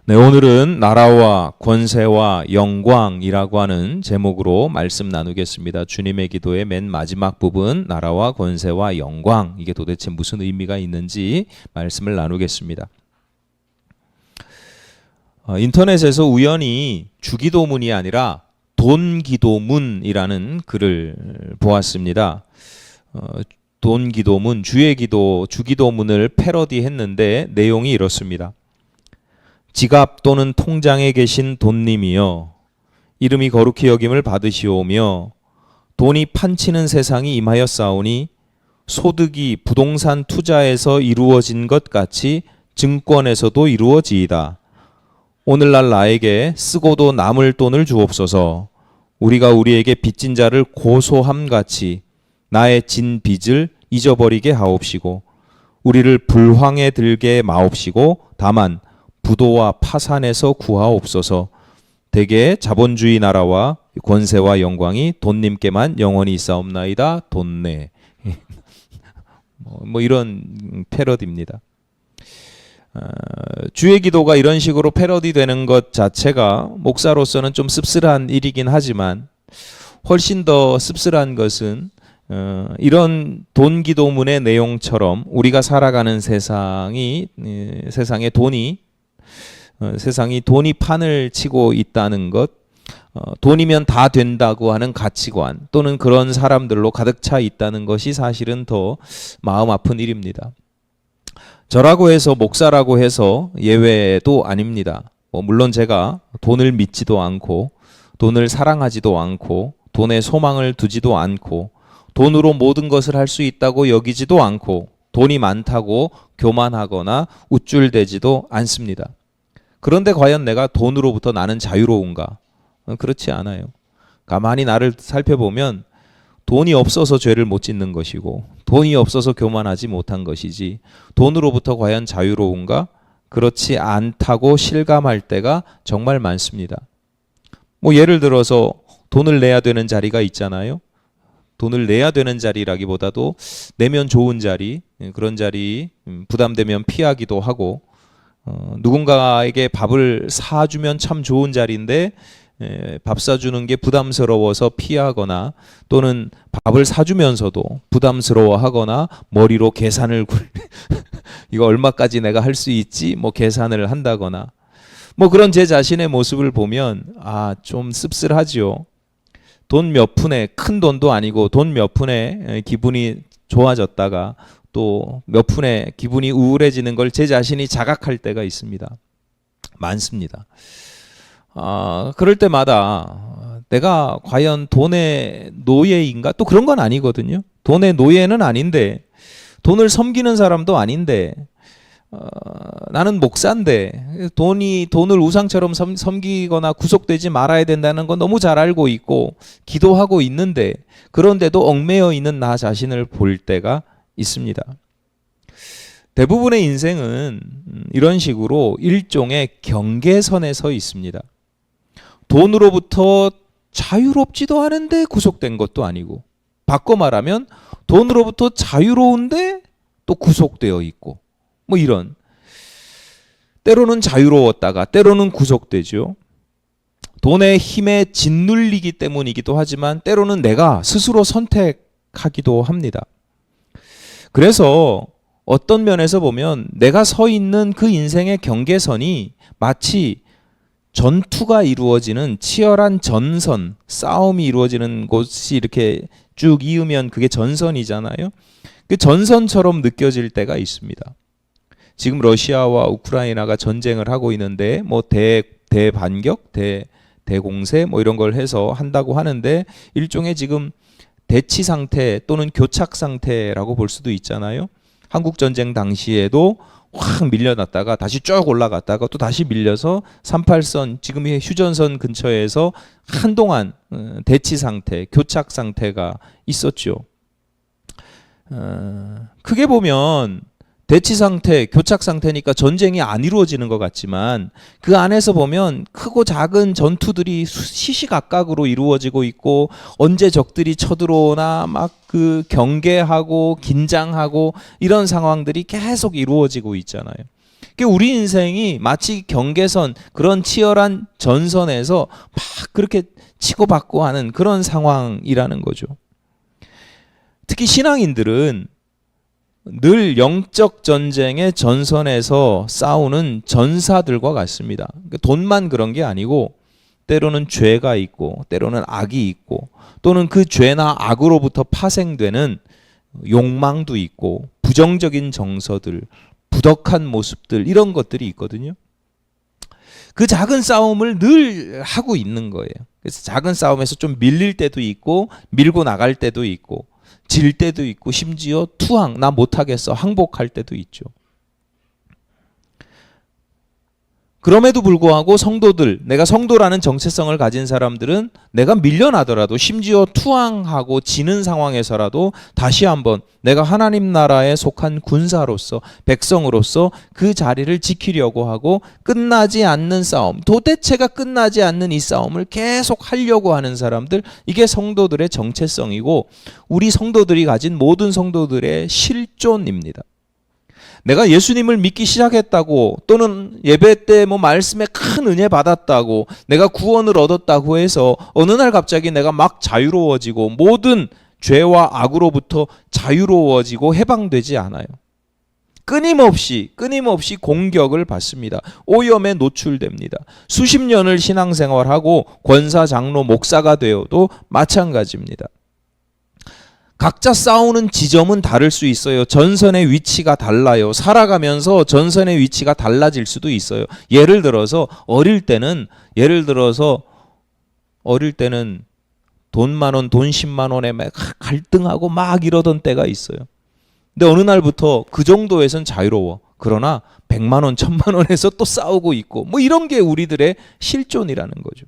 네, 오늘은 나라와 권세와 영광이라고 하는 제목으로 말씀 나누겠습니다. 주님의 기도의 맨 마지막 부분, 나라와 권세와 영광, 이게 도대체 무슨 의미가 있는지 말씀을 나누겠습니다. 인터넷에서 우연히 주기도문이 아니라 돈기도문이라는 글을 보았습니다. 돈기도문, 주의 기도, 주기도문을 패러디했는데 내용이 이렇습니다. 지갑 또는 통장에 계신 돈님이여, 이름이 거룩히 여김을 받으시오며 돈이 판치는 세상이 임하였사오니 소득이 부동산 투자에서 이루어진 것 같이 증권에서도 이루어지이다. 오늘날 나에게 쓰고도 남을 돈을 주옵소서. 우리가 우리에게 빚진 자를 고소함같이 나의 진 빚을 잊어버리게 하옵시고 우리를 불황에 들게 마옵시고 다만 부도와 파산에서 구하옵소서. 대개 자본주의 나라와 권세와 영광이 돈님께만 영원히 있사옵나이다. 돈내. 뭐 이런 패러디입니다. 주의 기도가 이런 식으로 패러디되는 것 자체가 목사로서는 좀 씁쓸한 일이긴 하지만 훨씬 더 씁쓸한 것은 이런 돈 기도문의 내용처럼 우리가 살아가는 세상에 돈이 판을 치고 있다는 것, 돈이면 다 된다고 하는 가치관 또는 그런 사람들로 가득 차 있다는 것이 사실은 더 마음 아픈 일입니다. 저라고 해서 목사라고 해서 예외도 아닙니다. 물론 제가 돈을 믿지도 않고 돈을 사랑하지도 않고 돈에 소망을 두지도 않고 돈으로 모든 것을 할 수 있다고 여기지도 않고 돈이 많다고 교만하거나 우쭐대지도 않습니다. 그런데 과연 내가 돈으로부터 나는 자유로운가? 그렇지 않아요. 가만히 나를 살펴보면 돈이 없어서 죄를 못 짓는 것이고 돈이 없어서 교만하지 못한 것이지 돈으로부터 과연 자유로운가? 그렇지 않다고 실감할 때가 정말 많습니다. 예를 들어서 돈을 내야 되는 자리가 있잖아요. 돈을 내야 되는 자리라기보다도 내면 좋은 자리, 그런 자리 부담되면 피하기도 하고 누군가에게 밥을 사주면 참 좋은 자리인데 밥 사주는 게 부담스러워서 피하거나 또는 밥을 사주면서도 부담스러워하거나 머리로 계산을 이거 얼마까지 내가 할 수 있지? 계산을 한다거나 그런 제 자신의 모습을 보면 좀 씁쓸하죠. 돈 몇 푼에, 큰 돈도 아니고 돈 몇 푼에 기분이 좋아졌다가 또 몇 푼에 기분이 우울해지는 걸 제 자신이 자각할 때가 있습니다. 많습니다. 그럴 때마다 내가 과연 돈의 노예인가? 또 그런 건 아니거든요. 돈의 노예는 아닌데 돈을 섬기는 사람도 아닌데 나는 목사인데 돈을 우상처럼 섬기거나 구속되지 말아야 된다는 건 너무 잘 알고 있고 기도하고 있는데 그런데도 얽매여 있는 나 자신을 볼 때가 있습니다. 대부분의 인생은 이런 식으로 일종의 경계선에 서 있습니다. 돈으로부터 자유롭지도 않은데 구속된 것도 아니고 바꿔 말하면 돈으로부터 자유로운데 또 구속되어 있고 이런 때로는 자유로웠다가 때로는 구속되죠. 돈의 힘에 짓눌리기 때문이기도 하지만 때로는 내가 스스로 선택하기도 합니다. 그래서 어떤 면에서 보면 내가 서 있는 그 인생의 경계선이 마치 전투가 이루어지는 치열한 전선, 싸움이 이루어지는 곳이 이렇게 쭉 이으면 그게 전선이잖아요. 그 전선처럼 느껴질 때가 있습니다. 지금 러시아와 우크라이나가 전쟁을 하고 있는데 대반격, 대공세 이런 걸 해서 한다고 하는데 일종의 지금 대치 상태 또는 교착 상태라고 볼 수도 있잖아요. 한국 전쟁 당시에도 확 밀려났다가 다시 쭉 올라갔다가 또 다시 밀려서 38선 지금의 휴전선 근처에서 한동안 대치 상태, 교착 상태가 있었죠. 크게 보면 대치 상태, 교착 상태니까 전쟁이 안 이루어지는 것 같지만 그 안에서 보면 크고 작은 전투들이 시시각각으로 이루어지고 있고 언제 적들이 쳐들어오나 막 그 경계하고 긴장하고 이런 상황들이 계속 이루어지고 있잖아요. 우리 인생이 마치 경계선, 그런 치열한 전선에서 막 그렇게 치고받고 하는 그런 상황이라는 거죠. 특히 신앙인들은 늘 영적 전쟁의 전선에서 싸우는 전사들과 같습니다. 돈만 그런 게 아니고 때로는 죄가 있고 때로는 악이 있고 또는 그 죄나 악으로부터 파생되는 욕망도 있고 부정적인 정서들, 부덕한 모습들, 이런 것들이 있거든요. 그 작은 싸움을 늘 하고 있는 거예요. 그래서 작은 싸움에서 좀 밀릴 때도 있고 밀고 나갈 때도 있고 질 때도 있고 심지어 투항, 나 못하겠어, 항복할 때도 있죠. 그럼에도 불구하고 성도들, 내가 성도라는 정체성을 가진 사람들은 내가 밀려나더라도 심지어 투항하고 지는 상황에서라도 다시 한번 내가 하나님 나라에 속한 군사로서, 백성으로서 그 자리를 지키려고 하고 끝나지 않는 싸움, 도대체가 끝나지 않는 이 싸움을 계속 하려고 하는 사람들, 이게 성도들의 정체성이고 우리 성도들이 가진 모든 성도들의 실존입니다. 내가 예수님을 믿기 시작했다고 또는 예배 때 뭐 말씀에 큰 은혜 받았다고 내가 구원을 얻었다고 해서 어느 날 갑자기 내가 막 자유로워지고 모든 죄와 악으로부터 자유로워지고 해방되지 않아요. 끊임없이 공격을 받습니다. 오염에 노출됩니다. 수십 년을 신앙생활하고 권사, 장로, 목사가 되어도 마찬가지입니다. 각자 싸우는 지점은 다를 수 있어요. 전선의 위치가 달라요. 살아가면서 전선의 위치가 달라질 수도 있어요. 예를 들어서 어릴 때는 돈 10,000원, 돈 10만 원에 막 갈등하고 막 이러던 때가 있어요. 근데 어느 날부터 그 정도에선 자유로워. 그러나 100만 원, 1,000만 원에서 또 싸우고 있고 뭐 이런 게 우리들의 실존이라는 거죠.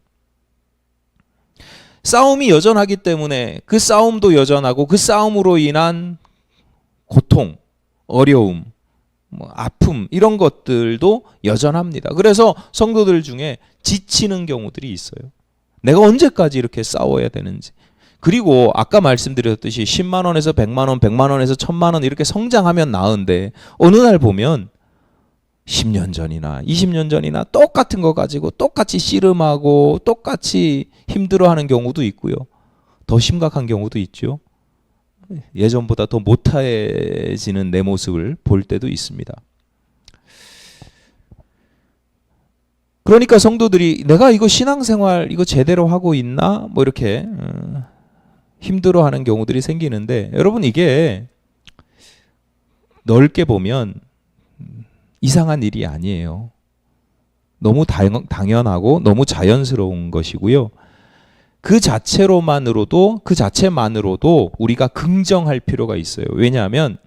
싸움이 여전하기 때문에 그 싸움도 여전하고 그 싸움으로 인한 고통, 어려움, 아픔 이런 것들도 여전합니다. 그래서 성도들 중에 지치는 경우들이 있어요. 내가 언제까지 이렇게 싸워야 되는지. 그리고 아까 말씀드렸듯이 10만 원에서 100만 원, 100만 원에서 1,000만 원 이렇게 성장하면 나은데 어느 날 보면 10년 전이나 20년 전이나 똑같은 거 가지고 똑같이 씨름하고 똑같이 힘들어하는 경우도 있고요. 더 심각한 경우도 있죠. 예전보다 더 못해지는 내 모습을 볼 때도 있습니다. 그러니까 성도들이 내가 이거 신앙생활 이거 제대로 하고 있나? 뭐 이렇게 힘들어하는 경우들이 생기는데 여러분 이게 넓게 보면 이상한 일이 아니에요. 너무 당연하고 너무 자연스러운 것이고요. 그 자체만으로도 우리가 긍정할 필요가 있어요. 왜냐하면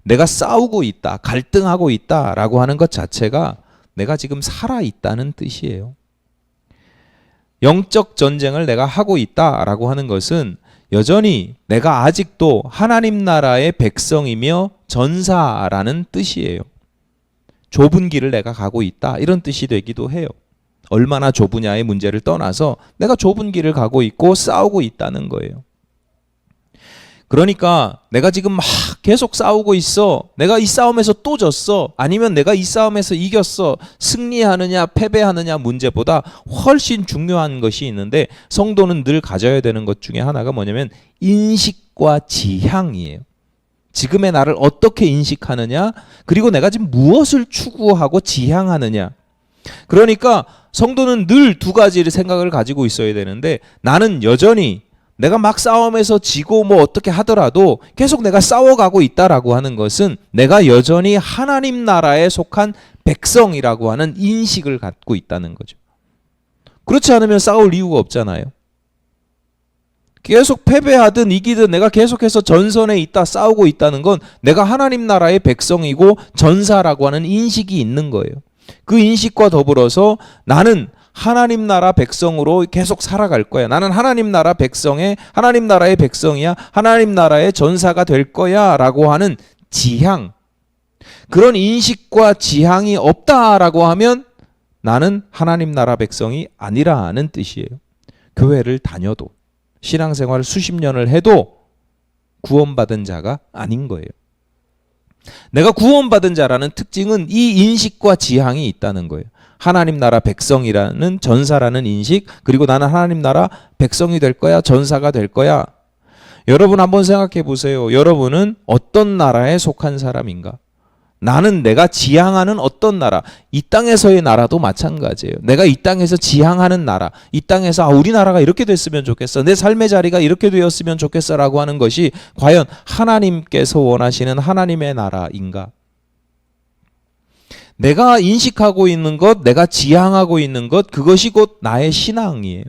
내가 싸우고 있다, 갈등하고 있다라고 하는 것 자체가 내가 지금 살아있다는 뜻이에요. 영적 전쟁을 내가 하고 있다라고 하는 것은 여전히 내가 아직도 하나님 나라의 백성이며 전사라는 뜻이에요. 좁은 길을 내가 가고 있다 이런 뜻이 되기도 해요. 얼마나 좁으냐의 문제를 떠나서 내가 좁은 길을 가고 있고 싸우고 있다는 거예요. 그러니까 내가 지금 막 계속 싸우고 있어. 내가 이 싸움에서 또 졌어. 아니면 내가 이 싸움에서 이겼어. 승리하느냐 패배하느냐 문제보다 훨씬 중요한 것이 있는데 성도는 늘 가져야 되는 것 중에 하나가 뭐냐면 인식과 지향이에요. 지금의 나를 어떻게 인식하느냐, 그리고 내가 지금 무엇을 추구하고 지향하느냐. 그러니까 성도는 늘 두 가지의 생각을 가지고 있어야 되는데 나는 여전히 내가 막 싸움에서 지고 뭐 어떻게 하더라도 계속 내가 싸워가고 있다라고 하는 것은 내가 여전히 하나님 나라에 속한 백성이라고 하는 인식을 갖고 있다는 거죠. 그렇지 않으면 싸울 이유가 없잖아요. 계속 패배하든 이기든 내가 계속해서 전선에 있다 싸우고 있다는 건 내가 하나님 나라의 백성이고 전사라고 하는 인식이 있는 거예요. 그 인식과 더불어서 나는 하나님 나라 백성으로 계속 살아갈 거야. 나는 하나님 나라의 백성이야. 하나님 나라의 전사가 될 거야 라고 하는 지향. 그런 인식과 지향이 없다라고 하면 나는 하나님 나라 백성이 아니라는 뜻이에요. 교회를 다녀도 신앙생활을 수십 년을 해도 구원받은 자가 아닌 거예요. 내가 구원받은 자라는 특징은 이 인식과 지향이 있다는 거예요. 하나님 나라 백성이라는 전사라는 인식, 그리고 나는 하나님 나라 백성이 될 거야, 전사가 될 거야. 여러분 한번 생각해 보세요. 여러분은 어떤 나라에 속한 사람인가? 나는 내가 지향하는 어떤 나라, 이 땅에서의 나라도 마찬가지예요. 내가 이 땅에서 지향하는 나라, 이 땅에서 우리나라가 이렇게 됐으면 좋겠어, 내 삶의 자리가 이렇게 되었으면 좋겠어 라고 하는 것이 과연 하나님께서 원하시는 하나님의 나라인가? 내가 인식하고 있는 것, 내가 지향하고 있는 것, 그것이 곧 나의 신앙이에요.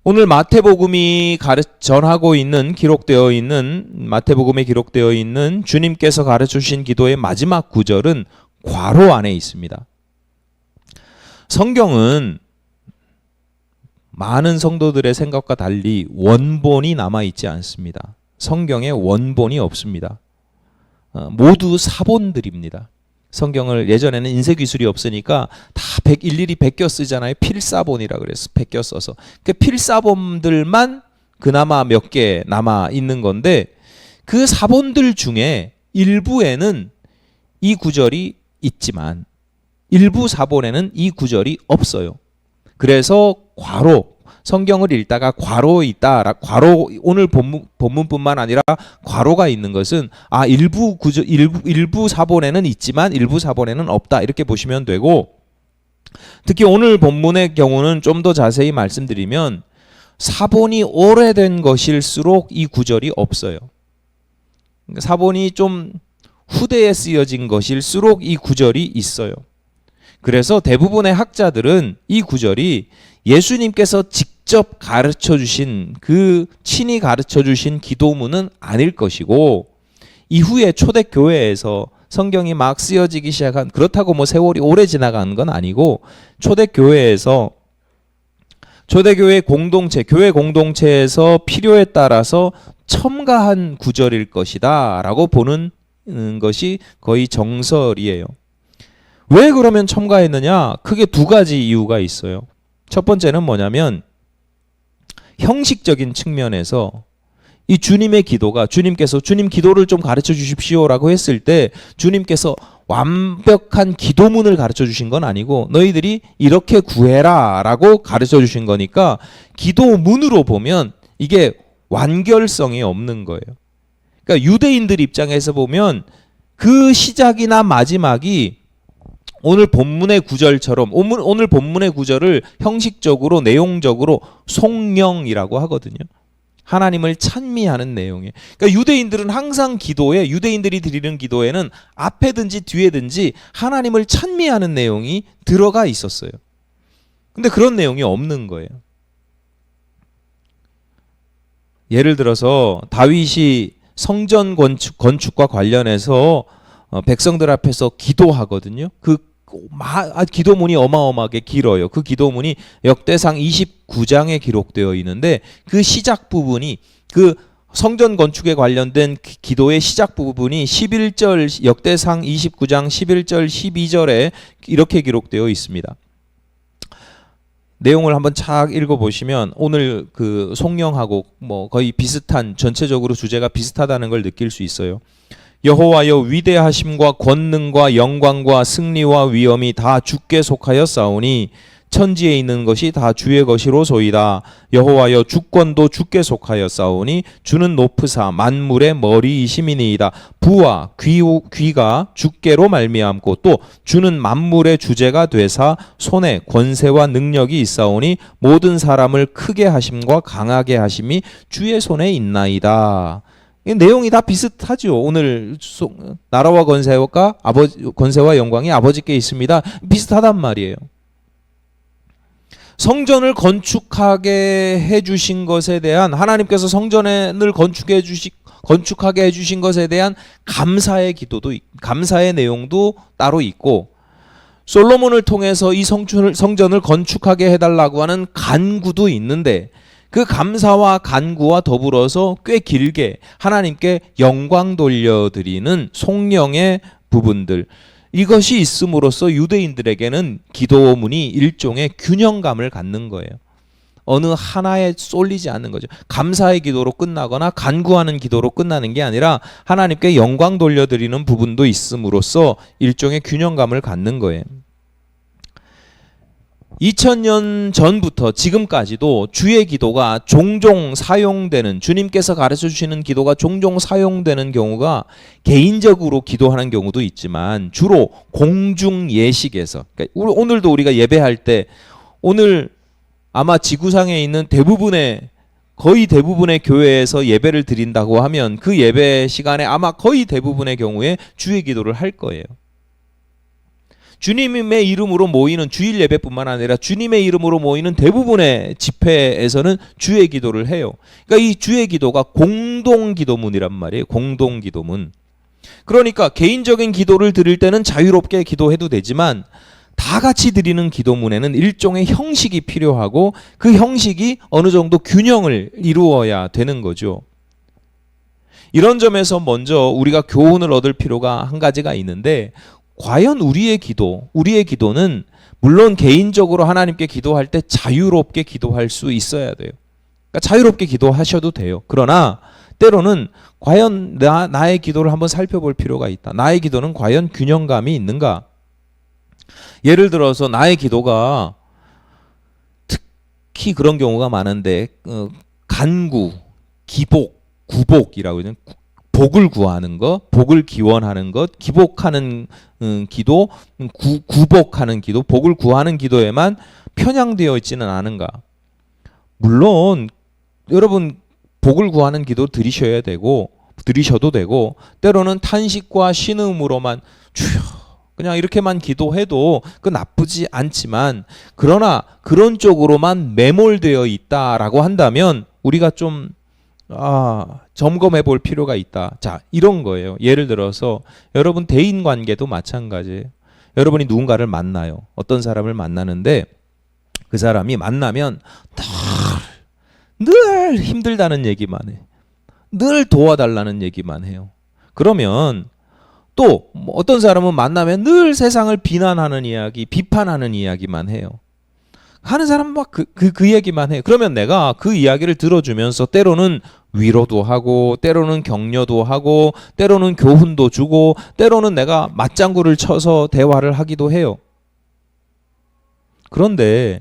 오늘 마태복음이 전하고 있는, 기록되어 있는, 마태복음에 기록되어 있는 주님께서 가르쳐 주신 기도의 마지막 구절은 괄호 안에 있습니다. 성경은 많은 성도들의 생각과 달리 원본이 남아있지 않습니다. 성경에 원본이 없습니다. 모두 사본들입니다. 성경을 예전에는 인쇄 기술이 없으니까 다 일일이 베껴 쓰잖아요. 필사본이라 그래서 베껴 써서. 그 필사본들만 그나마 몇 개 남아 있는 건데, 그 사본들 중에 일부에는 이 구절이 있지만 일부 사본에는 이 구절이 없어요. 그래서 괄호, 성경을 읽다가 괄호 있다, 괄호, 오늘 본문뿐만 아니라 괄호가 있는 것은 일부 사본에는 있지만 일부 사본에는 없다, 이렇게 보시면 되고, 특히 오늘 본문의 경우는 좀 더 자세히 말씀드리면 사본이 오래된 것일수록 이 구절이 없어요. 사본이 좀 후대에 쓰여진 것일수록 이 구절이 있어요. 그래서 대부분의 학자들은 이 구절이 예수님께서 직접 가르쳐 주신, 친히 가르쳐 주신 기도문은 아닐 것이고, 이후에 초대교회에서 성경이 막 쓰여지기 시작한, 그렇다고 뭐 세월이 오래 지나간 건 아니고, 초대교회에서 초대교회 공동체, 교회 공동체에서 필요에 따라서 첨가한 구절일 것이다 라고 보는 것이 거의 정설이에요. 왜 그러면 첨가했느냐? 크게 두 가지 이유가 있어요. 첫 번째는 뭐냐면, 형식적인 측면에서 이 주님의 기도가, 주님께서 주님 기도를 좀 가르쳐 주십시오라고 했을 때 주님께서 완벽한 기도문을 가르쳐 주신 건 아니고 너희들이 이렇게 구해라 라고 가르쳐 주신 거니까, 기도문으로 보면 이게 완결성이 없는 거예요. 그러니까 유대인들 입장에서 보면 그 시작이나 마지막이 오늘 본문의 구절처럼, 오늘 본문의 구절을 형식적으로, 내용적으로 송영이라고 하거든요. 하나님을 찬미하는 내용이에요. 그러니까 유대인들은 항상 기도에, 유대인들이 드리는 기도에는 앞에든지 뒤에든지 하나님을 찬미하는 내용이 들어가 있었어요. 근데 그런 내용이 없는 거예요. 예를 들어서 다윗이 성전 건축과 관련해서 백성들 앞에서 기도하거든요. 기도문이 어마어마하게 길어요. 그 기도문이 역대상 29장에 기록되어 있는데, 그 시작 부분이, 그 성전 건축에 관련된 기도의 시작 부분이 11절, 역대상 29장 11절 12절에 이렇게 기록되어 있습니다. 내용을 한번 착 읽어보시면 오늘 그 송영하고 뭐 거의 비슷한, 전체적으로 주제가 비슷하다는 걸 느낄 수 있어요. 여호와여, 위대하심과 권능과 영광과 승리와 위엄이 다 주께 속하였사오니 천지에 있는 것이 다 주의 것이로소이다. 여호와여, 주권도 주께 속하였사오니 주는 높으사 만물의 머리이심이니이다. 부와 귀가 주께로 말미암고 또 주는 만물의 주제가 되사 손에 권세와 능력이 있사오니 모든 사람을 크게 하심과 강하게 하심이 주의 손에 있나이다. 내용이 다 비슷하죠. 오늘 나라와 권세와 영광이 아버지께 있습니다. 비슷하단 말이에요. 성전을 건축하게 해주신 것에 대한, 하나님께서 성전을 건축하게 해주신 것에 대한 감사의 기도도, 감사의 내용도 따로 있고, 솔로몬을 통해서 이 성전을 건축하게 해달라고 하는 간구도 있는데, 그 감사와 간구와 더불어서 꽤 길게 하나님께 영광 돌려드리는 속령의 부분들, 이것이 있음으로써 유대인들에게는 기도문이 일종의 균형감을 갖는 거예요. 어느 하나에 쏠리지 않는 거죠. 감사의 기도로 끝나거나 간구하는 기도로 끝나는 게 아니라 하나님께 영광 돌려드리는 부분도 있음으로써 일종의 균형감을 갖는 거예요. 2000년 전부터 지금까지도 주의 기도가 종종 사용되는, 주님께서 가르쳐 주시는 기도가 종종 사용되는 경우가 개인적으로 기도하는 경우도 있지만 주로 공중 예식에서, 그러니까 오늘도 우리가 예배할 때 오늘 아마 지구상에 있는 거의 대부분의 교회에서 예배를 드린다고 하면 그 예배 시간에 아마 거의 대부분의 경우에 주의 기도를 할 거예요. 주님의 이름으로 모이는 주일 예배뿐만 아니라 주님의 이름으로 모이는 대부분의 집회에서는 주의 기도를 해요. 그러니까 이 주의 기도가 공동 기도문이란 말이에요. 공동 기도문. 그러니까 개인적인 기도를 드릴 때는 자유롭게 기도해도 되지만 다 같이 드리는 기도문에는 일종의 형식이 필요하고 그 형식이 어느 정도 균형을 이루어야 되는 거죠. 이런 점에서 먼저 우리가 교훈을 얻을 필요가 한 가지가 있는데, 과연 우리의 기도는 물론 개인적으로 하나님께 기도할 때 자유롭게 기도할 수 있어야 돼요. 그러니까 자유롭게 기도하셔도 돼요. 그러나 때로는 과연 나의 기도를 한번 살펴볼 필요가 있다. 나의 기도는 과연 균형감이 있는가? 예를 들어서 나의 기도가 특히 그런 경우가 많은데 간구, 기복, 구복이라고 하죠. 복을 구하는 것, 복을 기원하는 것, 기복하는 기도, 구복하는 기도, 복을 구하는 기도에만 편향되어 있지는 않은가? 물론 여러분 복을 구하는 기도 드리셔도 되고 때로는 탄식과 신음으로만 주여 그냥 이렇게만 기도해도 그 나쁘지 않지만, 그러나 그런 쪽으로만 매몰되어 있다라고 한다면 우리가 좀 점검해 볼 필요가 있다. 자, 이런 거예요. 예를 들어서 여러분 대인 관계도 마찬가지예요. 여러분이 누군가를 만나요. 어떤 사람을 만나는데 그 사람이 만나면 늘 힘들다는 얘기만 해. 늘 도와달라는 얘기만 해요. 그러면 또 어떤 사람은 만나면 늘 세상을 비난하는 이야기, 비판하는 이야기만 해요. 하는 사람은 막 그 얘기만 해요. 그러면 내가 그 이야기를 들어주면서 때로는 위로도 하고 때로는 격려도 하고 때로는 교훈도 주고 때로는 내가 맞장구를 쳐서 대화를 하기도 해요. 그런데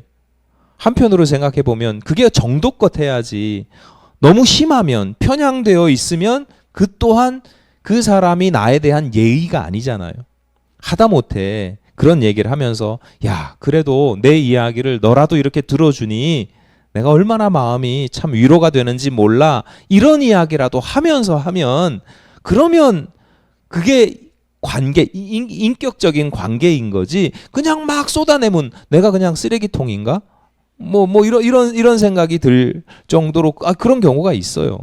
한편으로 생각해 보면 그게 정도껏 해야지, 너무 심하면 편향되어 있으면 그 또한 그 사람이 나에 대한 예의가 아니잖아요. 하다못해 그런 얘기를 하면서 야 그래도 내 이야기를 너라도 이렇게 들어주니 내가 얼마나 마음이 참 위로가 되는지 몰라, 이런 이야기라도 하면서 하면 그러면 그게 인격적인 관계인 거지, 그냥 막 쏟아내면 내가 그냥 쓰레기통인가? 이런 생각이 들 정도로 그런 경우가 있어요.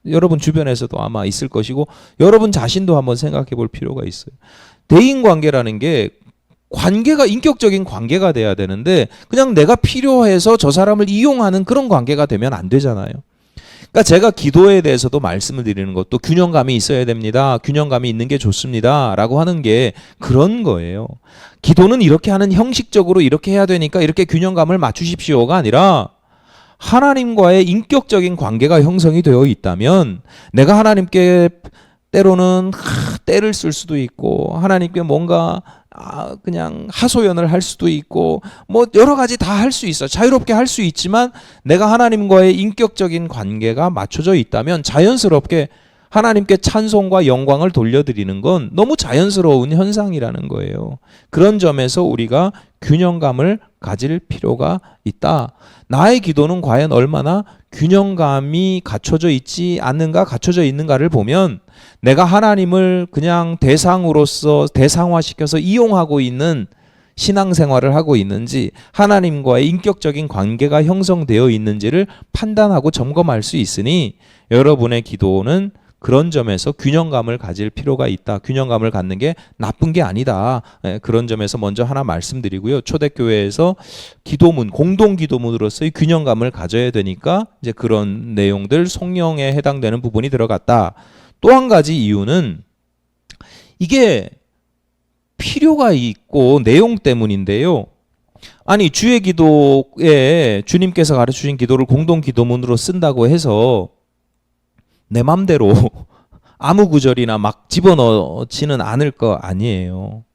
여러분 주변에서도 아마 있을 것이고 여러분 자신도 한번 생각해 볼 필요가 있어요. 대인 관계라는 게 관계가 인격적인 관계가 돼야 되는데 그냥 내가 필요해서 저 사람을 이용하는 그런 관계가 되면 안 되잖아요. 그러니까 제가 기도에 대해서도 말씀을 드리는 것도 균형감이 있어야 됩니다. 균형감이 있는 게 좋습니다. 라고 하는 게 그런 거예요. 기도는 이렇게 하는, 형식적으로 이렇게 해야 되니까 이렇게 균형감을 맞추십시오가 아니라 하나님과의 인격적인 관계가 형성이 되어 있다면 내가 하나님께 때로는 때를 쓸 수도 있고 하나님께 뭔가 그냥 하소연을 할 수도 있고 여러 가지 다 할 수 있어. 자유롭게 할 수 있지만 내가 하나님과의 인격적인 관계가 맞춰져 있다면 자연스럽게 하나님께 찬송과 영광을 돌려드리는 건 너무 자연스러운 현상이라는 거예요. 그런 점에서 우리가 균형감을 가질 필요가 있다. 나의 기도는 과연 얼마나 균형감이 갖춰져 있지 않는가, 갖춰져 있는가를 보면 내가 하나님을 그냥 대상으로서 대상화시켜서 이용하고 있는 신앙생활을 하고 있는지, 하나님과의 인격적인 관계가 형성되어 있는지를 판단하고 점검할 수 있으니 여러분의 기도는 그런 점에서 균형감을 가질 필요가 있다. 균형감을 갖는 게 나쁜 게 아니다. 그런 점에서 먼저 하나 말씀드리고요. 초대교회에서 기도문, 공동 기도문으로서의 균형감을 가져야 되니까 이제 그런 내용들 성령에 해당되는 부분이 들어갔다. 또 한 가지 이유는 이게 필요가 있고 내용 때문인데요. 아니 주의 기도에 주님께서 가르치신 기도를 공동 기도문으로 쓴다고 해서 내 맘대로 아무 구절이나 막 집어넣지는 않을 거 아니에요.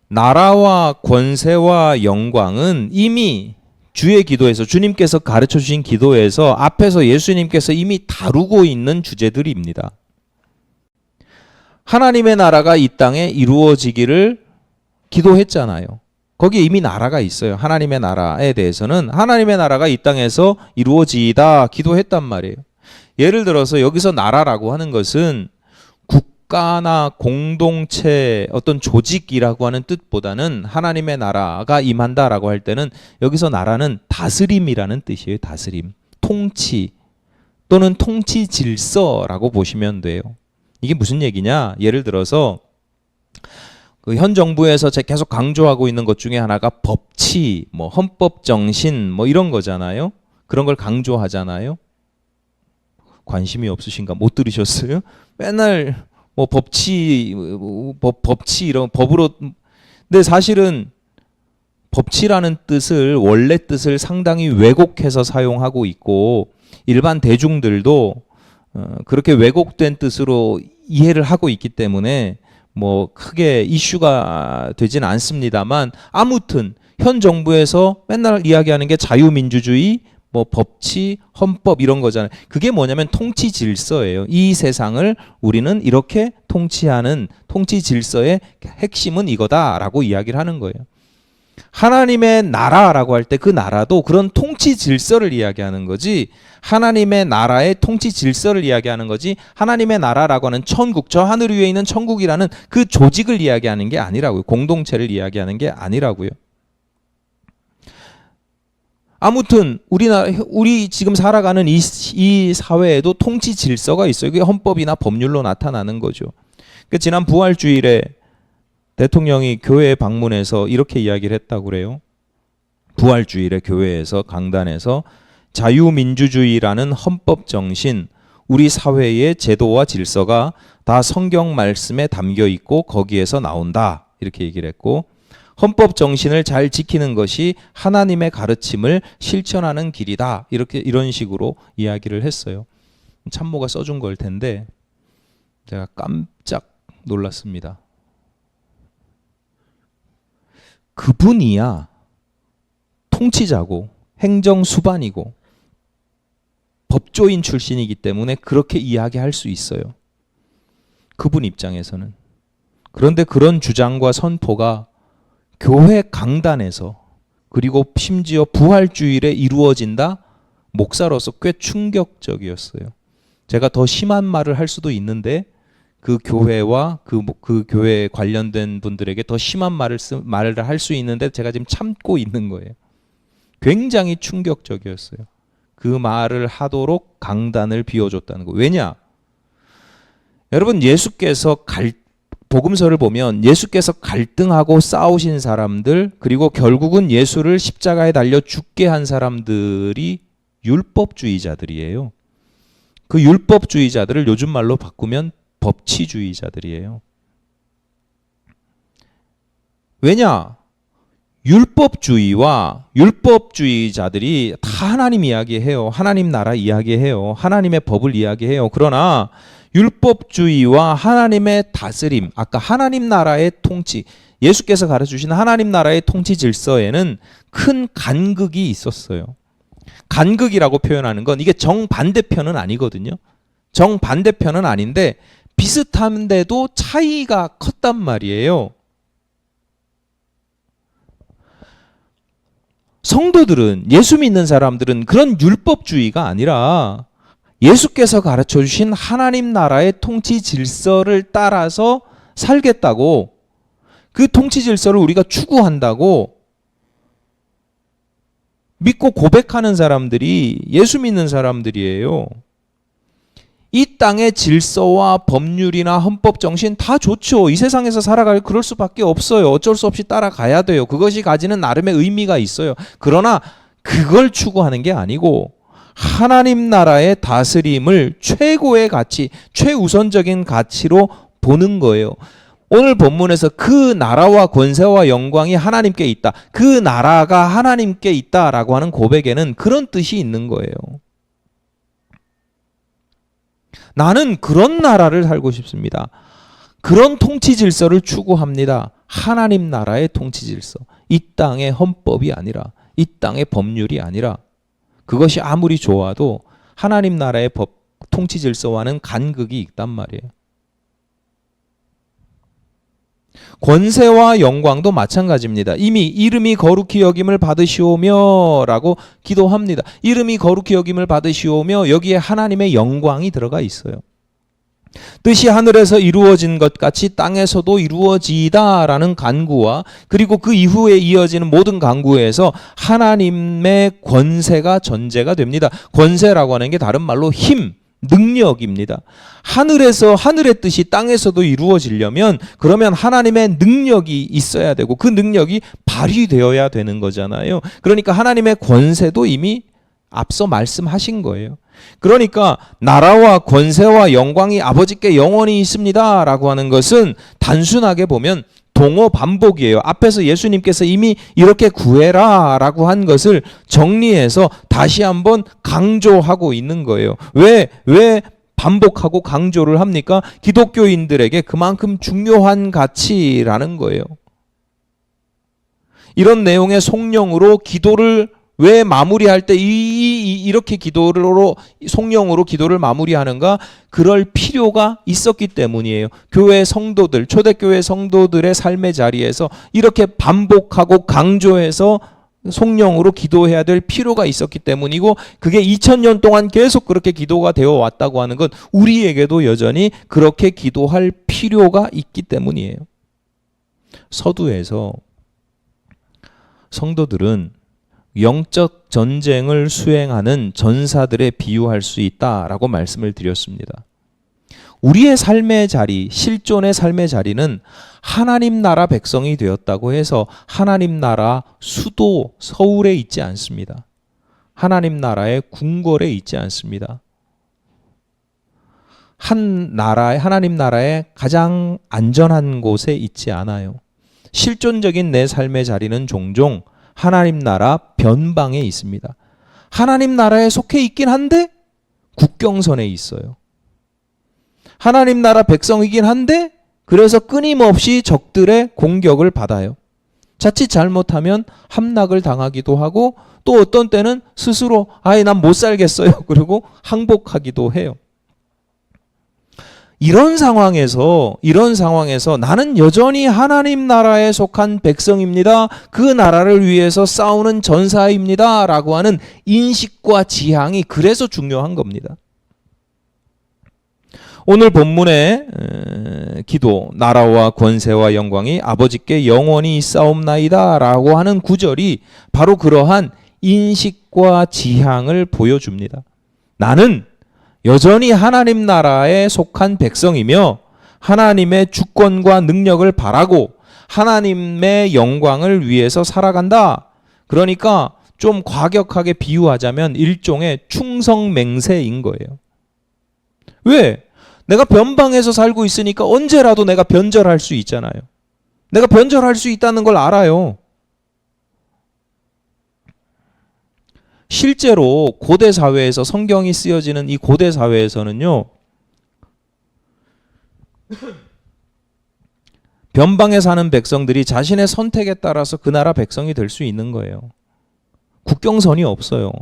나라와 권세와 영광은 이미 주의 기도에서 주님께서 가르쳐 주신 기도에서 앞에서 예수님께서 이미 다루고 있는 주제들입니다. 하나님의 나라가 이 땅에 이루어지기를 기도했잖아요. 거기에 이미 나라가 있어요. 하나님의 나라에 대해서는 하나님의 나라가 이 땅에서 이루어지다 기도했단 말이에요. 예를 들어서 여기서 나라라고 하는 것은 국가나 공동체 어떤 조직이라고 하는 뜻보다는 하나님의 나라가 임한다라고 할 때는 여기서 나라는 다스림이라는 뜻이에요. 다스림, 통치 또는 통치 질서라고 보시면 돼요. 이게 무슨 얘기냐? 예를 들어서 그 현 정부에서 계속 강조하고 있는 것 중에 하나가 법치, 뭐 헌법 정신, 뭐 이런 거잖아요. 그런 걸 강조하잖아요. 관심이 없으신가? 못 들으셨어요? 맨날 뭐 법치 이런 법으로. 근데 사실은 법치라는 뜻을 원래 뜻을 상당히 왜곡해서 사용하고 있고 일반 대중들도 그렇게 왜곡된 뜻으로 이해를 하고 있기 때문에 뭐 크게 이슈가 되진 않습니다만 아무튼 현 정부에서 맨날 이야기하는 게 자유민주주의, 뭐 법치, 헌법 이런 거잖아요. 그게 뭐냐면 통치 질서예요. 이 세상을 우리는 이렇게 통치하는 통치 질서의 핵심은 이거다라고 이야기를 하는 거예요. 하나님의 나라라고 할 때 그 나라도 그런 통치 질서를 이야기하는 거지, 하나님의 나라의 통치 질서를 이야기하는 거지, 하나님의 나라라고 하는 천국, 저 하늘 위에 있는 천국이라는 그 조직을 이야기하는 게 아니라고요. 공동체를 이야기하는 게 아니라고요. 아무튼 우리 지금 살아가는 이 사회에도 통치 질서가 있어요. 그게 헌법이나 법률로 나타나는 거죠. 그러니까 지난 부활주일에 대통령이 교회에 방문해서 이렇게 이야기를 했다고 그래요. 부활주일에 교회에서 강단에서 자유민주주의라는 헌법 정신, 우리 사회의 제도와 질서가 다 성경 말씀에 담겨 있고 거기에서 나온다. 이렇게 얘기를 했고, 헌법 정신을 잘 지키는 것이 하나님의 가르침을 실천하는 길이다. 이런 식으로 이야기를 했어요. 참모가 써준 걸 텐데 제가 깜짝 놀랐습니다. 그분이야 통치자고 행정수반이고 법조인 출신이기 때문에 그렇게 이야기할 수 있어요. 그분 입장에서는. 그런데 그런 주장과 선포가 교회 강단에서 그리고 심지어 부활주일에 이루어진다? 목사로서 꽤 충격적이었어요. 제가 더 심한 말을 할 수도 있는데 그 교회와 그 교회에 관련된 분들에게 더 심한 말을 할 수 있는데 제가 지금 참고 있는 거예요. 굉장히 충격적이었어요. 그 말을 하도록 강단을 비워줬다는 거. 왜냐? 여러분, 예수께서 복음서를 보면 예수께서 갈등하고 싸우신 사람들, 그리고 결국은 예수를 십자가에 달려 죽게 한 사람들이 율법주의자들이에요. 그 율법주의자들을 요즘 말로 바꾸면 법치주의자들이에요. 왜냐? 율법주의와 율법주의자들이 다 하나님 이야기해요. 하나님 나라 이야기해요. 하나님의 법을 이야기해요. 그러나 율법주의와 하나님의 다스림, 아까 하나님 나라의 통치, 예수께서 가르쳐주신 하나님 나라의 통치 질서에는 큰 간극이 있었어요. 간극이라고 표현하는 건 이게 정반대편은 아니거든요. 정반대편은 아닌데 비슷한데도 차이가 컸단 말이에요. 성도들은, 예수 믿는 사람들은 그런 율법주의가 아니라 예수께서 가르쳐 주신 하나님 나라의 통치 질서를 따라서 살겠다고, 그 통치 질서를 우리가 추구한다고 믿고 고백하는 사람들이 예수 믿는 사람들이에요. 이 땅의 질서와 법률이나 헌법 정신 다 좋죠. 이 세상에서 살아갈 그럴 수밖에 없어요. 어쩔 수 없이 따라가야 돼요. 그것이 가지는 나름의 의미가 있어요. 그러나 그걸 추구하는 게 아니고 하나님 나라의 다스림을 최고의 가치, 최우선적인 가치로 보는 거예요. 오늘 본문에서 그 나라와 권세와 영광이 하나님께 있다. 그 나라가 하나님께 있다라고 하는 고백에는 그런 뜻이 있는 거예요. 나는 그런 나라를 살고 싶습니다. 그런 통치 질서를 추구합니다. 하나님 나라의 통치 질서. 이 땅의 헌법이 아니라, 이 땅의 법률이 아니라, 그것이 아무리 좋아도 하나님 나라의 통치 질서와는 간극이 있단 말이에요. 권세와 영광도 마찬가지입니다. 이미 이름이 거룩히 여김을 받으시오며 라고 기도합니다. 이름이 거룩히 여김을 받으시오며 여기에 하나님의 영광이 들어가 있어요. 뜻이 하늘에서 이루어진 것 같이 땅에서도 이루어지이다라는 간구와 그리고 그 이후에 이어지는 모든 간구에서 하나님의 권세가 전제가 됩니다. 권세라고 하는 게 다른 말로 힘, 능력입니다. 하늘에서 하늘의 뜻이 땅에서도 이루어지려면 그러면 하나님의 능력이 있어야 되고 그 능력이 발휘되어야 되는 거잖아요. 그러니까 하나님의 권세도 이미 앞서 말씀하신 거예요. 그러니까 나라와 권세와 영광이 아버지께 영원히 있습니다 라고 하는 것은 단순하게 보면 동어 반복이에요. 앞에서 예수님께서 이미 이렇게 구해라 라고 한 것을 정리해서 다시 한번 강조하고 있는 거예요. 왜 반복하고 강조를 합니까? 기독교인들에게 그만큼 중요한 가치라는 거예요. 이런 내용의 송령으로 기도를 왜 마무리할 때 이렇게 기도로 송령으로 기도를 마무리하는가? 그럴 필요가 있었기 때문이에요. 교회 성도들, 초대교회 성도들의 삶의 자리에서 이렇게 반복하고 강조해서 송령으로 기도해야 될 필요가 있었기 때문이고 그게 2000년 동안 계속 그렇게 기도가 되어 왔다고 하는 건 우리에게도 여전히 그렇게 기도할 필요가 있기 때문이에요. 서두에서 성도들은 영적 전쟁을 수행하는 전사들에 비유할 수 있다라고 말씀을 드렸습니다. 우리의 삶의 자리, 실존의 삶의 자리는 하나님 나라 백성이 되었다고 해서 하나님 나라 수도 서울에 있지 않습니다. 하나님 나라의 궁궐에 있지 않습니다. 하나님 나라의 가장 안전한 곳에 있지 않아요. 실존적인 내 삶의 자리는 종종 하나님 나라 변방에 있습니다. 하나님 나라에 속해 있긴 한데 국경선에 있어요. 하나님 나라 백성이긴 한데 그래서 끊임없이 적들의 공격을 받아요. 자칫 잘못하면 함락을 당하기도 하고 또 어떤 때는 스스로 난 못 살겠어요. 그리고 항복하기도 해요. 이런 상황에서 나는 여전히 하나님 나라에 속한 백성입니다. 그 나라를 위해서 싸우는 전사입니다. 라고 하는 인식과 지향이 그래서 중요한 겁니다. 오늘 본문의 기도, 나라와 권세와 영광이 아버지께 영원히 있사옵나이다 라고 하는 구절이 바로 그러한 인식과 지향을 보여줍니다. 나는 여전히 하나님 나라에 속한 백성이며 하나님의 주권과 능력을 바라고 하나님의 영광을 위해서 살아간다. 그러니까 좀 과격하게 비유하자면 일종의 충성맹세인 거예요. 왜? 내가 변방에서 살고 있으니까 언제라도 내가 변절할 수 있잖아요. 내가 변절할 수 있다는 걸 알아요. 실제로 고대 사회에서 성경이 쓰여지는 이 고대 사회에서는요. 변방에 사는 백성들이 자신의 선택에 따라서 그 나라 백성이 될 수 있는 거예요. 국경선이 없어요.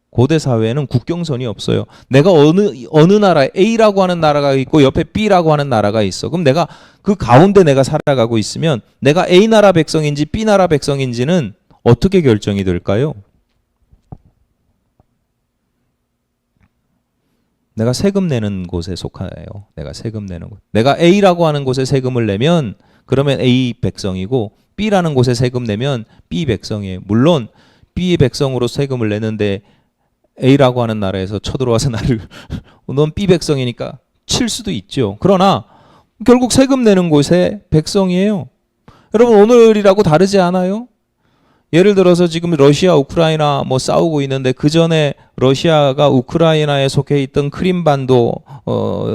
고대 사회에는 국경선이 없어요. 내가 어느 나라 A라고 하는 나라가 있고 옆에 B라고 하는 나라가 있어. 그럼 내가 그 가운데 내가 살아가고 있으면 내가 A 나라 백성인지 B 나라 백성인지는 어떻게 결정이 될까요? 내가 세금 내는 곳에 속하여요. 내가 세금 내는 곳. 내가 A라고 하는 곳에 세금을 내면 그러면 A 백성이고 B라는 곳에 세금 내면 B 백성이에요. 물론 B 백성으로 세금을 내는데 A라고 하는 나라에서 쳐들어와서 나를 넌 B 백성이니까 칠 수도 있죠. 그러나 결국 세금 내는 곳의 백성이에요. 여러분 오늘이라고 다르지 않아요? 예를 들어서 지금 러시아, 우크라이나 뭐 싸우고 있는데 그 전에 러시아가 우크라이나에 속해 있던 크림반도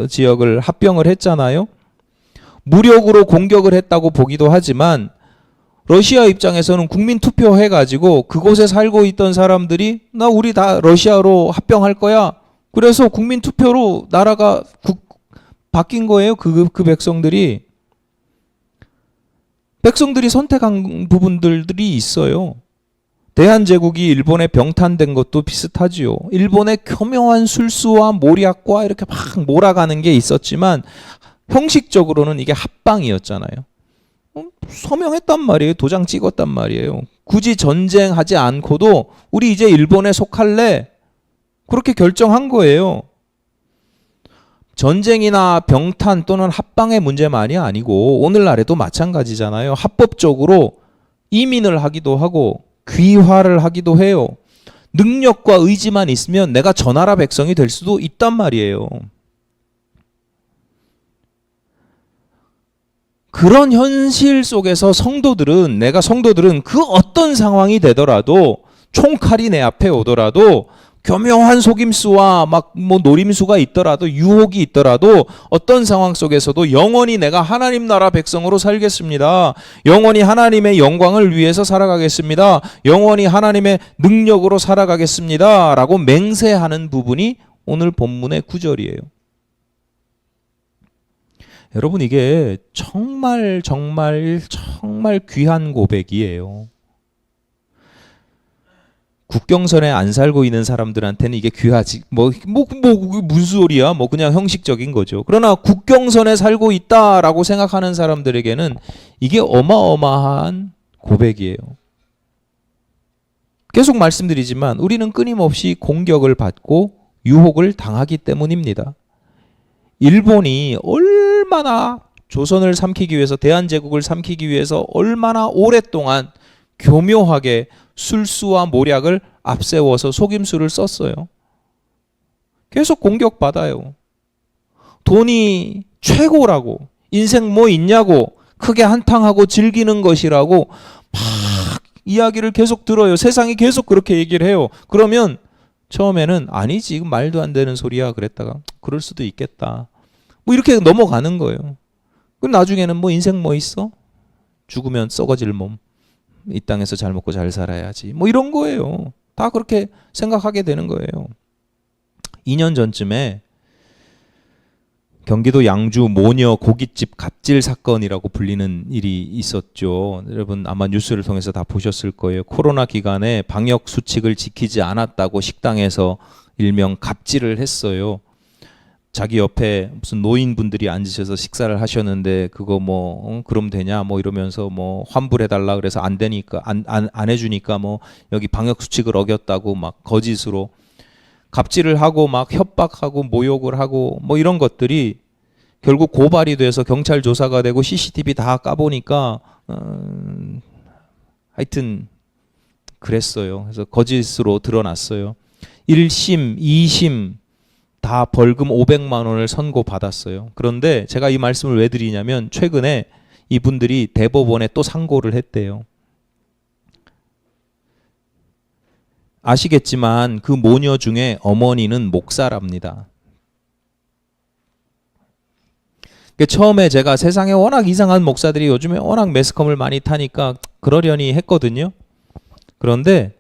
지역을 합병을 했잖아요. 무력으로 공격을 했다고 보기도 하지만 러시아 입장에서는 국민 투표해 가지고 그곳에 살고 있던 사람들이 우리 다 러시아로 합병할 거야. 그래서 국민 투표로 나라가 바뀐 거예요. 그 백성들이. 백성들이 선택한 부분들이 있어요. 대한제국이 일본에 병탄된 것도 비슷하지요. 일본의 교묘한 술수와 모략과 이렇게 막 몰아가는 게 있었지만 형식적으로는 이게 합방이었잖아요. 서명했단 말이에요. 도장 찍었단 말이에요. 굳이 전쟁하지 않고도 우리 이제 일본에 속할래? 그렇게 결정한 거예요. 전쟁이나 병탄 또는 합방의 문제만이 아니고 오늘날에도 마찬가지잖아요. 합법적으로 이민을 하기도 하고 귀화를 하기도 해요. 능력과 의지만 있으면 내가 저 나라 백성이 될 수도 있단 말이에요. 그런 현실 속에서 성도들은 그 어떤 상황이 되더라도 총칼이 내 앞에 오더라도 교묘한 속임수와 막 뭐 노림수가 있더라도 유혹이 있더라도 어떤 상황 속에서도 영원히 내가 하나님 나라 백성으로 살겠습니다. 영원히 하나님의 영광을 위해서 살아가겠습니다. 영원히 하나님의 능력으로 살아가겠습니다. 라고 맹세하는 부분이 오늘 본문의 구절이에요. 여러분 이게 정말 귀한 고백이에요. 국경선에 안 살고 있는 사람들한테는 이게 귀하지 무슨 소리야? 그냥 형식적인 거죠. 그러나 국경선에 살고 있다라고 생각하는 사람들에게는 이게 어마어마한 고백이에요. 계속 말씀드리지만 우리는 끊임없이 공격을 받고 유혹을 당하기 때문입니다. 일본이 얼마나 조선을 삼키기 위해서 대한제국을 삼키기 위해서 얼마나 오랫동안 교묘하게 술수와 모략을 앞세워서 속임수를 썼어요. 계속 공격받아요. 돈이 최고라고 인생 뭐 있냐고 크게 한탕하고 즐기는 것이라고 막 이야기를 계속 들어요. 세상이 계속 그렇게 얘기를 해요. 그러면 처음에는 아니지 말도 안 되는 소리야 그랬다가 그럴 수도 있겠다. 이렇게 넘어가는 거예요. 그럼 나중에는 인생 뭐 있어? 죽으면 썩어질 몸. 이 땅에서 잘 먹고 잘 살아야지. 이런 거예요. 다 그렇게 생각하게 되는 거예요. 2년 전쯤에 경기도 양주 모녀 고깃집 갑질 사건이라고 불리는 일이 있었죠. 여러분 아마 뉴스를 통해서 다 보셨을 거예요. 코로나 기간에 방역 수칙을 지키지 않았다고 식당에서 일명 갑질을 했어요. 자기 옆에 무슨 노인분들이 앉으셔서 식사를 하셨는데 그거 그럼 되냐 이러면서 환불해달라 그래서 안 되니까 안 해주니까 여기 방역 수칙을 어겼다고 막 거짓으로 갑질을 하고 막 협박하고 모욕을 하고 이런 것들이 결국 고발이 돼서 경찰 조사가 되고 CCTV 다 까보니까 하여튼 그랬어요. 그래서 거짓으로 드러났어요. 1심, 2심 다 벌금 500만 원을 선고받았어요. 그런데 제가 이 말씀을 왜 드리냐면 최근에 이분들이 대법원에 또 상고를 했대요. 아시겠지만 그 모녀 중에 어머니는 목사랍니다. 처음에 제가 세상에 워낙 이상한 목사들이 요즘에 워낙 매스컴을 많이 타니까 그러려니 했거든요. 그런데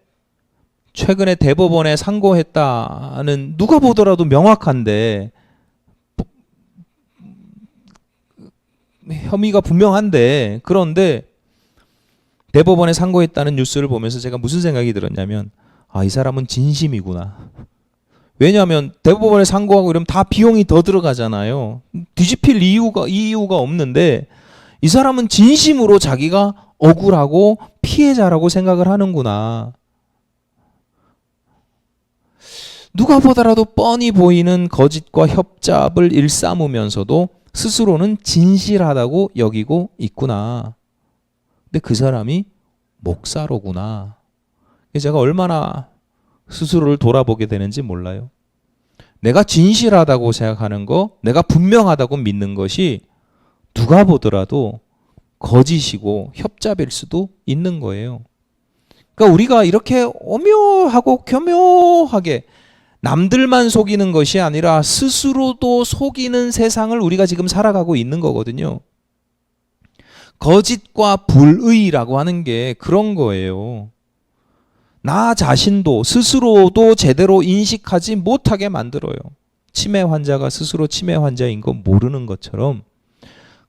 최근에 대법원에 상고했다는 누가 보더라도 명확한데 혐의가 분명한데 그런데 대법원에 상고했다는 뉴스를 보면서 제가 무슨 생각이 들었냐면 이 사람은 진심이구나. 왜냐하면 대법원에 상고하고 이러면 다 비용이 더 들어가잖아요. 뒤집힐 이유가 없는데 이 사람은 진심으로 자기가 억울하고 피해자라고 생각을 하는구나. 누가 보더라도 뻔히 보이는 거짓과 협잡을 일삼으면서도 스스로는 진실하다고 여기고 있구나. 근데 그 사람이 목사로구나. 제가 얼마나 스스로를 돌아보게 되는지 몰라요. 내가 진실하다고 생각하는 거, 내가 분명하다고 믿는 것이 누가 보더라도 거짓이고 협잡일 수도 있는 거예요. 그러니까 우리가 이렇게 오묘하고 교묘하게 남들만 속이는 것이 아니라 스스로도 속이는 세상을 우리가 지금 살아가고 있는 거거든요. 거짓과 불의라고 하는 게 그런 거예요. 나 자신도 스스로도 제대로 인식하지 못하게 만들어요. 치매 환자가 스스로 치매 환자인 거 모르는 것처럼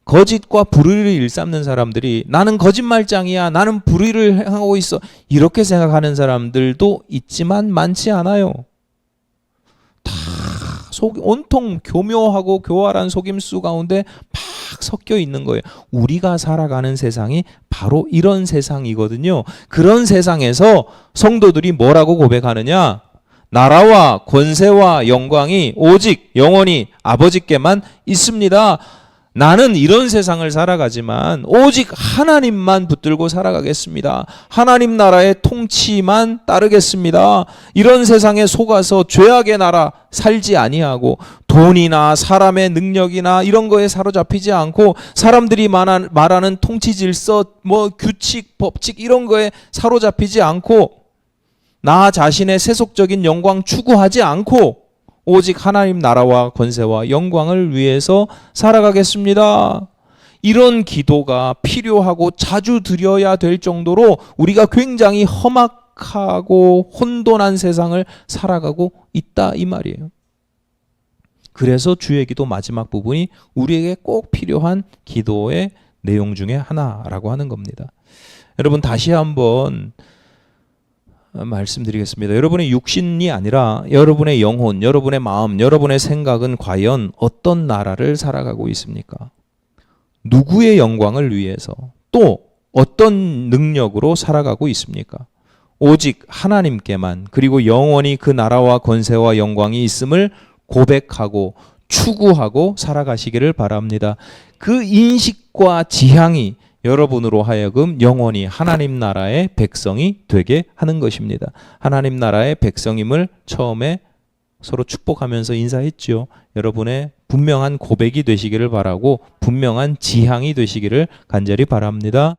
거짓과 불의를 일삼는 사람들이 나는 거짓말장이야, 나는 불의를 하고 있어, 이렇게 생각하는 사람들도 있지만 많지 않아요. 다 온통 교묘하고 교활한 속임수 가운데 막 섞여 있는 거예요. 우리가 살아가는 세상이 바로 이런 세상이거든요. 그런 세상에서 성도들이 뭐라고 고백하느냐? 나라와 권세와 영광이 오직 영원히 아버지께만 있습니다. 나는 이런 세상을 살아가지만 오직 하나님만 붙들고 살아가겠습니다. 하나님 나라의 통치만 따르겠습니다. 이런 세상에 속아서 죄악의 나라 살지 아니하고 돈이나 사람의 능력이나 이런 거에 사로잡히지 않고 사람들이 말하는 통치 질서, 규칙, 법칙 이런 거에 사로잡히지 않고 나 자신의 세속적인 영광 추구하지 않고 오직 하나님 나라와 권세와 영광을 위해서 살아가겠습니다. 이런 기도가 필요하고 자주 드려야 될 정도로 우리가 굉장히 험악하고 혼돈한 세상을 살아가고 있다 이 말이에요. 그래서 주의 기도 마지막 부분이 우리에게 꼭 필요한 기도의 내용 중에 하나라고 하는 겁니다. 여러분 다시 한번 말씀드리겠습니다. 여러분의 육신이 아니라 여러분의 영혼, 여러분의 마음, 여러분의 생각은 과연 어떤 나라를 살아가고 있습니까? 누구의 영광을 위해서 또 어떤 능력으로 살아가고 있습니까? 오직 하나님께만, 그리고 영원히 그 나라와 권세와 영광이 있음을 고백하고 추구하고 살아가시기를 바랍니다. 그 인식과 지향이 여러분으로 하여금 영원히 하나님 나라의 백성이 되게 하는 것입니다. 하나님 나라의 백성임을 처음에 서로 축복하면서 인사했죠. 여러분의 분명한 고백이 되시기를 바라고 분명한 지향이 되시기를 간절히 바랍니다.